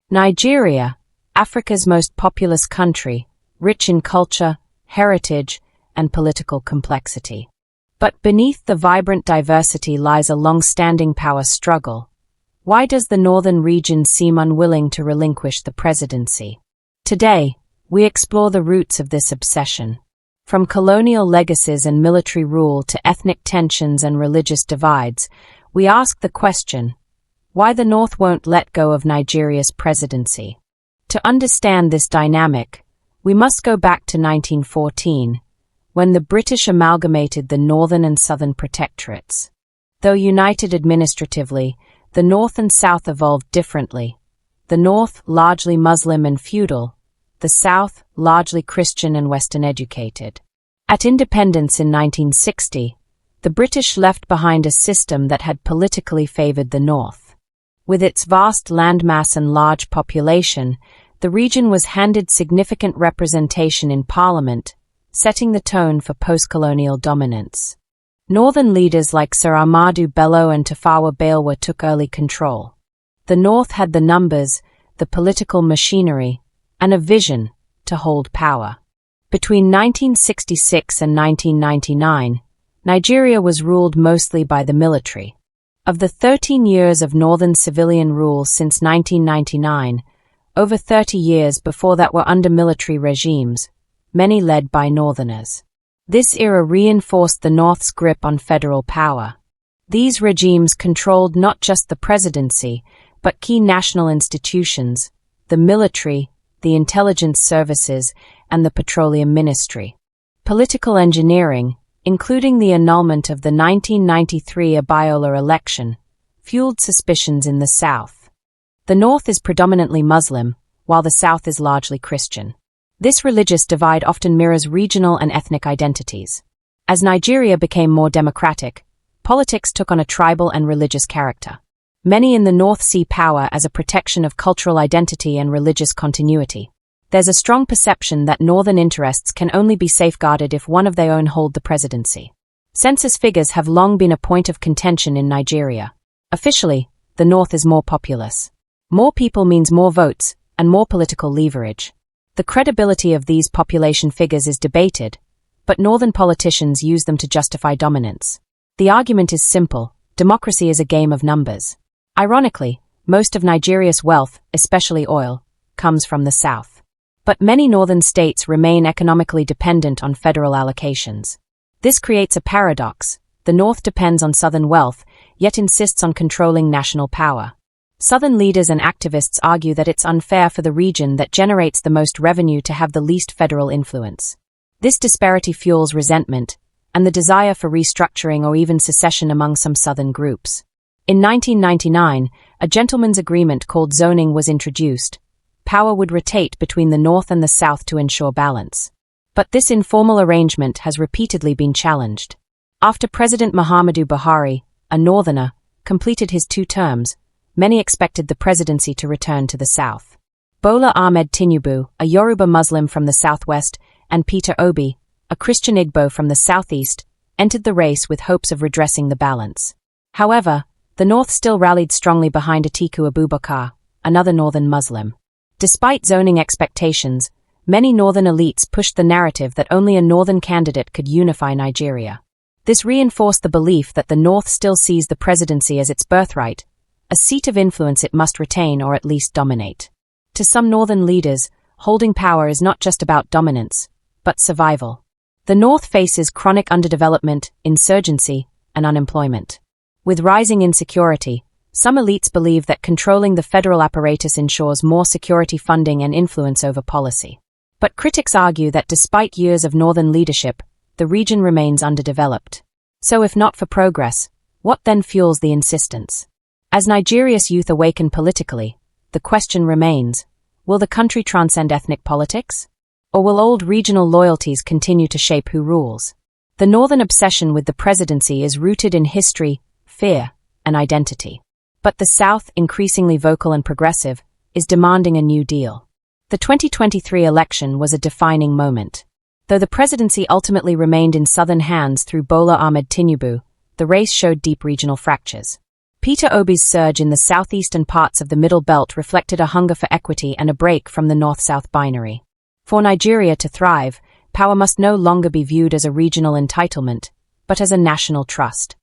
Nigeria, Africa's most populous country, rich in culture, heritage, and political complexity. But beneath the vibrant diversity lies a long-standing power struggle. Why does the northern region seem unwilling to relinquish the presidency? Today, we explore the roots of this obsession. From colonial legacies and military rule to ethnic tensions and religious divides, we ask the question, why the North won't let go of Nigeria's presidency? To understand this dynamic, we must go back to 1914, when the British amalgamated the northern and southern protectorates. Though united administratively, the North and South evolved differently. The North, largely Muslim and feudal, the South, largely Christian and Western educated. At independence in 1960, the British left behind a system that had politically favored the North. With its vast landmass and large population, the region was handed significant representation in Parliament, setting the tone for post-colonial dominance. Northern leaders like Sir Ahmadu Bello and Tafawa Balewa took early control. The North had the numbers, the political machinery, and a vision to hold power. Between 1966 and 1999, Nigeria was ruled mostly by the military. Of the 13 years of northern civilian rule since 1999, over 30 years before that were under military regimes, many led by northerners. This era reinforced the North's grip on federal power. These regimes controlled not just the presidency, but key national institutions, the military, the intelligence services, and the petroleum ministry. Political engineering, including the annulment of the 1993 Abiola election, fueled suspicions in the South. The North is predominantly Muslim, while the South is largely Christian. This religious divide often mirrors regional and ethnic identities. As Nigeria became more democratic, politics took on a tribal and religious character. Many in the North see power as a protection of cultural identity and religious continuity. There's a strong perception that northern interests can only be safeguarded if one of their own hold the presidency. Census figures have long been a point of contention in Nigeria. Officially, the North is more populous. More people means more votes and more political leverage. The credibility of these population figures is debated, but northern politicians use them to justify dominance. The argument is simple: democracy is a game of numbers. Ironically, most of Nigeria's wealth, especially oil, comes from the South. But many northern states remain economically dependent on federal allocations. This creates a paradox. The North depends on southern wealth, yet insists on controlling national power. Southern leaders and activists argue that it's unfair for the region that generates the most revenue to have the least federal influence. This disparity fuels resentment and the desire for restructuring or even secession among some Southern groups. In 1999, a gentleman's agreement called zoning was introduced. Power would rotate between the North and the South to ensure balance. But this informal arrangement has repeatedly been challenged. After President Muhammadu Buhari, a northerner, completed his 2 terms, many expected the presidency to return to the South. Bola Ahmed Tinubu, a Yoruba Muslim from the southwest, and Peterobi, a Christian Igbo from the southeast, entered the race with hopes of redressing the balance. However, the North still rallied strongly behind Atiku Abubakar, another northern Muslim. Despite zoning expectations, many northern elites pushed the narrative that only a northern candidate could unify Nigeria. This reinforced the belief that the North still sees the presidency as its birthright, a seat of influence it must retain or at least dominate. To some northern leaders, holding power is not just about dominance, but survival. The North faces chronic underdevelopment, insurgency, and unemployment. With rising insecurity, some elites believe that controlling the federal apparatus ensures more security funding and influence over policy. But critics argue that despite years of northern leadership, the region remains underdeveloped. So if not for progress, what then fuels the insistence? As Nigeria's youth awaken politically, the question remains, will the country transcend ethnic politics? Or will old regional loyalties continue to shape who rules? The northern obsession with the presidency is rooted in history, fear, and identity. But the South, increasingly vocal and progressive, is demanding a new deal. The 2023 election was a defining moment. Though the presidency ultimately remained in southern hands through Bola Ahmed Tinubu, the race showed deep regional fractures. Peter Obi's surge in the southeastern parts of the Middle Belt reflected a hunger for equity and a break from the North-South binary. For Nigeria to thrive, power must no longer be viewed as a regional entitlement, but as a national trust.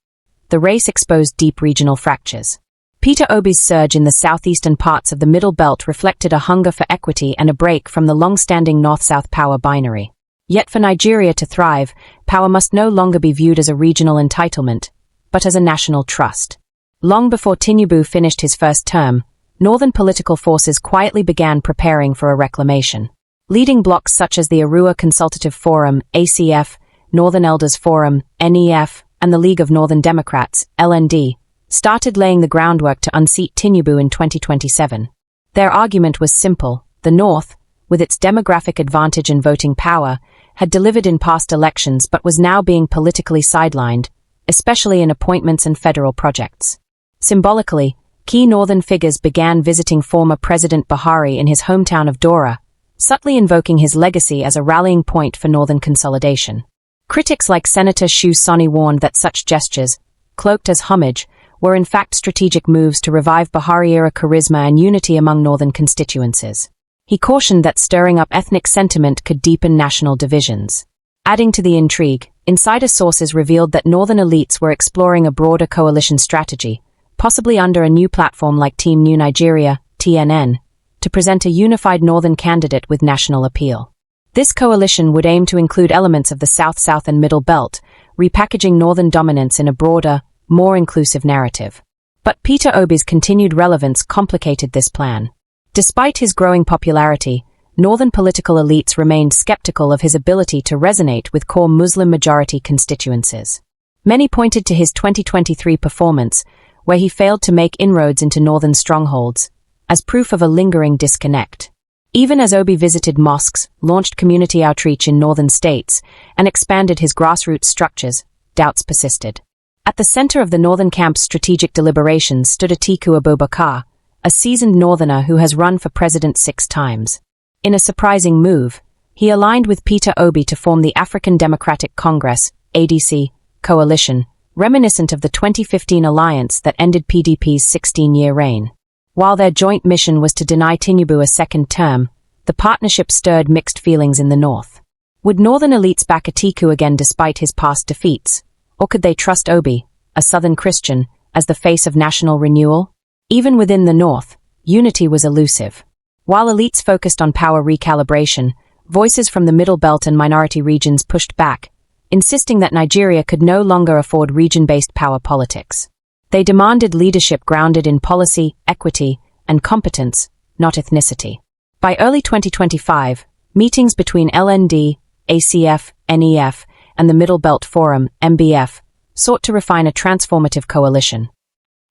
The race exposed deep regional fractures. Peter Obi's surge in the southeastern parts of the Middle Belt reflected a hunger for equity and a break from the long-standing North-South power binary. Yet for Nigeria to thrive, power must no longer be viewed as a regional entitlement, but as a national trust. Long before Tinubu finished his first term, northern political forces quietly began preparing for a reclamation. Leading blocs such as the Arua Consultative Forum, ACF, Northern Elders Forum, NEF, and the League of Northern Democrats, LND, started laying the groundwork to unseat Tinubu in 2027. Their argument was simple: the North, with its demographic advantage and voting power, had delivered in past elections but was now being politically sidelined, especially in appointments and federal projects. Symbolically, key northern figures began visiting former President Buhari in his hometown of Dora, subtly invoking his legacy as a rallying point for northern consolidation. Critics like Senator Shu Soni warned that such gestures, cloaked as homage, were in fact strategic moves to revive Buhari-era charisma and unity among northern constituencies. He cautioned that stirring up ethnic sentiment could deepen national divisions. Adding to the intrigue, insider sources revealed that northern elites were exploring a broader coalition strategy, possibly under a new platform like Team New Nigeria, TNN, to present a unified northern candidate with national appeal. This coalition would aim to include elements of the South-South and Middle Belt, repackaging northern dominance in a broader, more inclusive narrative. But Peter Obi's continued relevance complicated this plan. Despite his growing popularity, northern political elites remained skeptical of his ability to resonate with core Muslim-majority constituencies. Many pointed to his 2023 performance, where he failed to make inroads into northern strongholds, as proof of a lingering disconnect. Even as Obi visited mosques, launched community outreach in northern states, and expanded his grassroots structures, doubts persisted. At the center of the northern camp's strategic deliberations stood Atiku Abubakar, a seasoned northerner who has run for president 6 times. In a surprising move, he aligned with Peter Obi to form the African Democratic Congress, ADC, coalition, reminiscent of the 2015 alliance that ended PDP's 16-year reign. While their joint mission was to deny Tinubu a second term, the partnership stirred mixed feelings in the north. Would northern elites back Atiku again despite his past defeats? Or could they trust Obi, a southern Christian, as the face of national renewal? Even within the north, unity was elusive. While elites focused on power recalibration, voices from the Middle Belt and minority regions pushed back, insisting that Nigeria could no longer afford region-based power politics. They demanded leadership grounded in policy, equity, and competence, not ethnicity. By early 2025, meetings between LND, ACF, NEF, and the Middle Belt Forum, MBF, sought to refine a transformative coalition.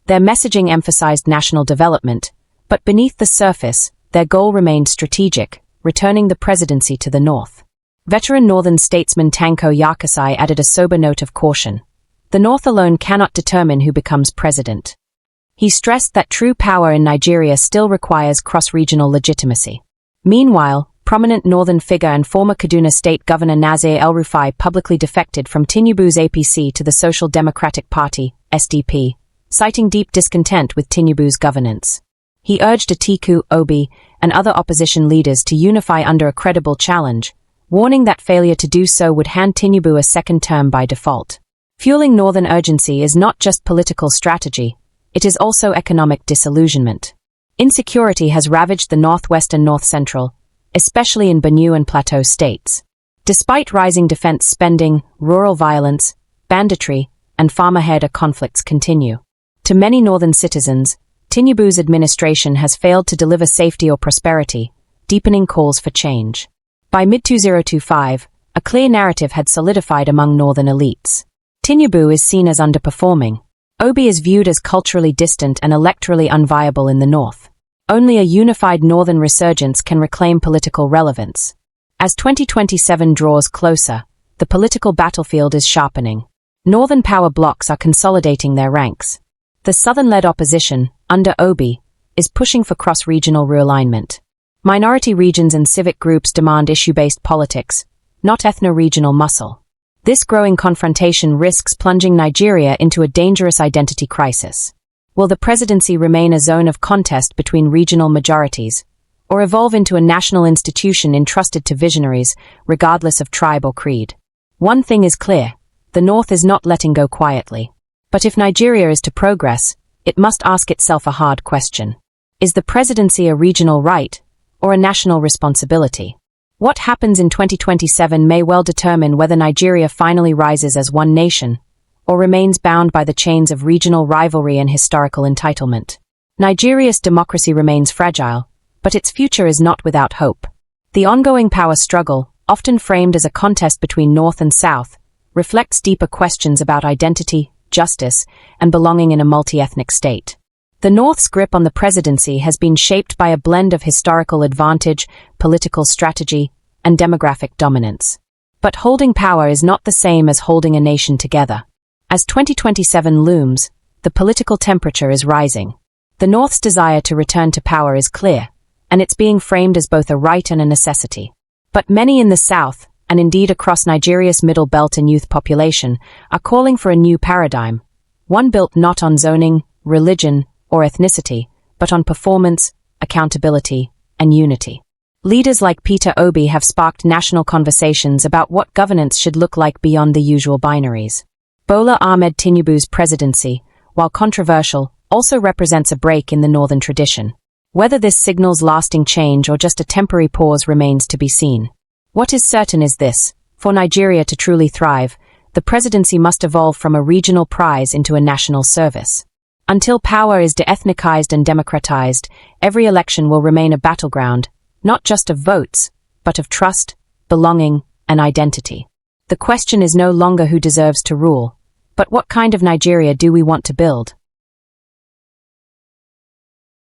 Their messaging emphasized national development, but beneath the surface, their goal remained strategic, returning the presidency to the north. Veteran northern statesman Tanko Yakasai added a sober note of caution. The north alone cannot determine who becomes president. He stressed that true power in Nigeria still requires cross-regional legitimacy. Meanwhile, prominent northern figure and former Kaduna State Governor Nasir El-Rufai publicly defected from Tinubu's APC to the Social Democratic Party, SDP, citing deep discontent with Tinubu's governance. He urged Atiku, Obi, and other opposition leaders to unify under a credible challenge, warning that failure to do so would hand Tinubu a second term by default. Fueling northern urgency is not just political strategy, it is also economic disillusionment. Insecurity has ravaged the northwest and north-central, especially in Benue and Plateau states. Despite rising defense spending, rural violence, banditry, and farmer-herder conflicts continue. To many northern citizens, Tinubu's administration has failed to deliver safety or prosperity, deepening calls for change. By mid-2025, a clear narrative had solidified among northern elites. Tinubu is seen as underperforming. Obi is viewed as culturally distant and electorally unviable in the north. Only a unified northern resurgence can reclaim political relevance. As 2027 draws closer, the political battlefield is sharpening. Northern power blocs are consolidating their ranks. The southern-led opposition, under Obi, is pushing for cross-regional realignment. Minority regions and civic groups demand issue-based politics, not ethno-regional muscle. This growing confrontation risks plunging Nigeria into a dangerous identity crisis. Will the presidency remain a zone of contest between regional majorities, or evolve into a national institution entrusted to visionaries, regardless of tribe or creed? One thing is clear: the North is not letting go quietly. But if Nigeria is to progress, it must ask itself a hard question. Is the presidency a regional right, or a national responsibility? What happens in 2027 may well determine whether Nigeria finally rises as one nation, or remains bound by the chains of regional rivalry and historical entitlement. Nigeria's democracy remains fragile, but its future is not without hope. The ongoing power struggle, often framed as a contest between North and South, reflects deeper questions about identity, justice, and belonging in a multi-ethnic state. The North's grip on the presidency has been shaped by a blend of historical advantage, political strategy, and demographic dominance. But holding power is not the same as holding a nation together. As 2027 looms, the political temperature is rising. The North's desire to return to power is clear, and it's being framed as both a right and a necessity. But many in the South, and indeed across Nigeria's middle belt and youth population, are calling for a new paradigm, one built not on zoning, religion, or ethnicity, but on performance, accountability, and unity. Leaders like Peterobi have sparked national conversations about what governance should look like beyond the usual binaries. Bola Ahmed Tinubu's presidency, while controversial, also represents a break in the northern tradition. Whether this signals lasting change or just a temporary pause remains to be seen. What is certain is this: for Nigeria to truly thrive, the presidency must evolve from a regional prize into a national service. Until power is de-ethnicized and democratized, every election will remain a battleground, not just of votes, but of trust, belonging, and identity. The question is no longer who deserves to rule, but what kind of Nigeria do we want to build?